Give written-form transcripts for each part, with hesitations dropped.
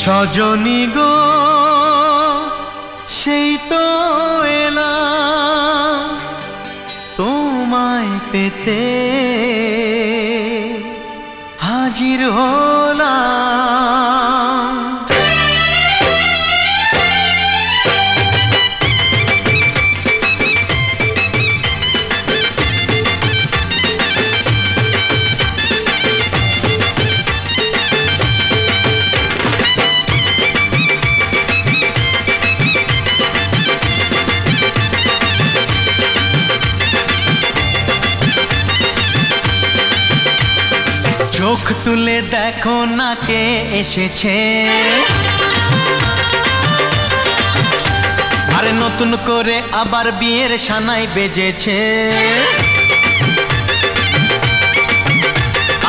সজনী গো সেই তো এলাম তোমায় পেতে হাজির হলাম। চোখ তুলে দেখো না কে এসেছে, আরে নতুন করে আবার বিয়ের সানাই বেজেছে।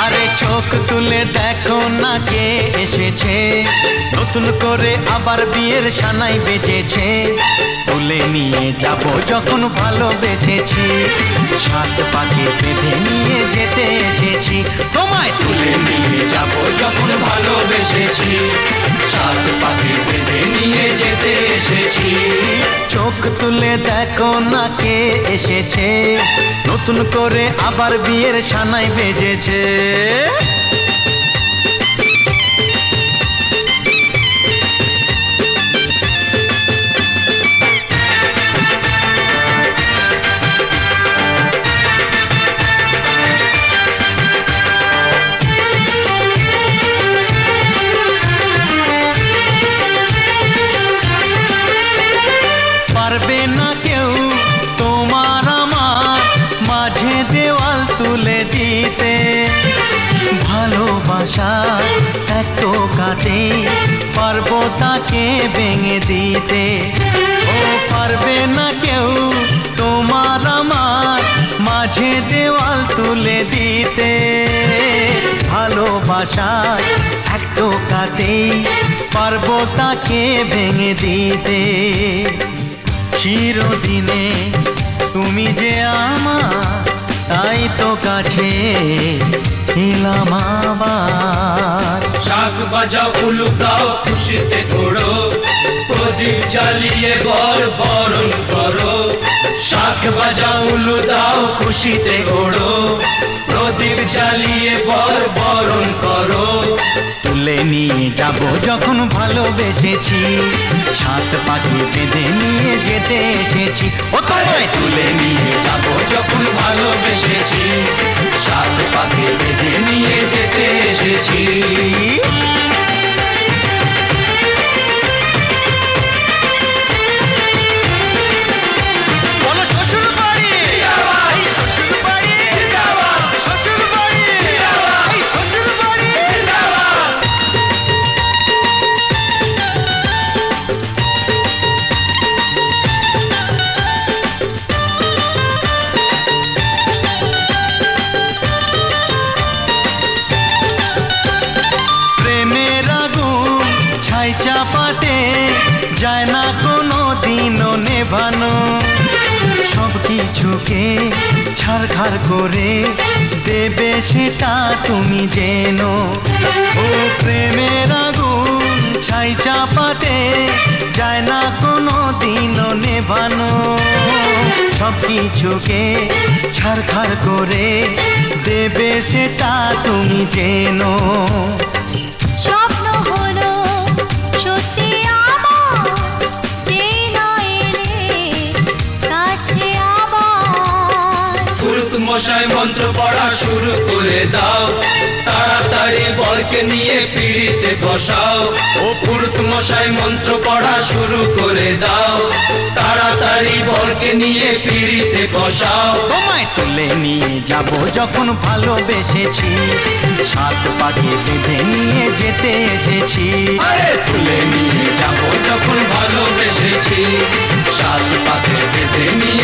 আরে চোখ তুলে দেখো না কে এসেছে, নতুন করে আবার বিয়ের সানাই বেজেছে। তুলে নিয়ে যাব যখন ভালোবেসেছি, সাত পাকে বেঁধে নিয়ে যেতে এসেছি। তোমায় তুলে নিয়ে যাব যখন ভালোবেসেছি, সাত পাকে বেঁধে নিয়ে যেতে এসেছি। চোখ তুলে দেখো না কে এসেছে, নতুন করে আবার বিয়ের সানাই বেজেছে। পারবে না কেউ তোমার আমার মাঝে দেওয়াল তুলে দিতে, ভালোবাসা এত কাটে পারবো তাকে ভেঙে দিতে। ও পারবে না কেউ তোমার আমার মাঝে দেওয়াল তুলে দিতে, ভালোবাসা এত কাটে পারবো তাকে ভেঙে দিতে। চিরদিনে তুমি যে আমার, তাই তো কাছে এলাম আবার। শাক বাজাও উলু গাও খুশিতে ঘোড়ো, প্রদীপ জ্বালিয়ে বর বরণ করো। শাক বাজাও উলু দাও খুশিতে ঘোড়ো, প্রদীপ জ্বালিয়ে বর বরণ করো। তুলে নিয়ে যাব যখন ভালোবেসেছি, সাত পাখি বেঁধে নিয়ে যেতে এসেছি। ও তোমায় তুলে নিয়ে যাব যখন ভালোবেসেছি, সাত পাখি বেঁধে নিয়ে যেতে এসেছি। চাপাতে যায় না কোনো দিনও নেভানো, সব কিছুকে ছারখার করে দেবে সেটা তুমি জেনো। ও প্রেমের আগুন ছাই চাপাতে যায় না কোনো দিনও নেভানো, সব কিছুকে ছারখার করে দেবে সেটা তুমি জেনো। মশাই মন্ত্র পড়া শুরু করে দাও, তাড়াতাড়ি বরকে নিয়ে পিড়িতে বসাও। ও পুরুত মশাই মন্ত্র পড়া শুরু করে দাও, তাড়াতাড়ি বরকে নিয়ে পিড়িতে বসাও। তোমায় তুলে নিয়ে যাব যখন ভালোবেসেছি, সাত পাখি বেঁধে নিয়ে যেতে এসেছি। আরে তুলে নিয়ে যাব যখন ভালোবেসেছি, সাত পাখি বেঁধে নিয়ে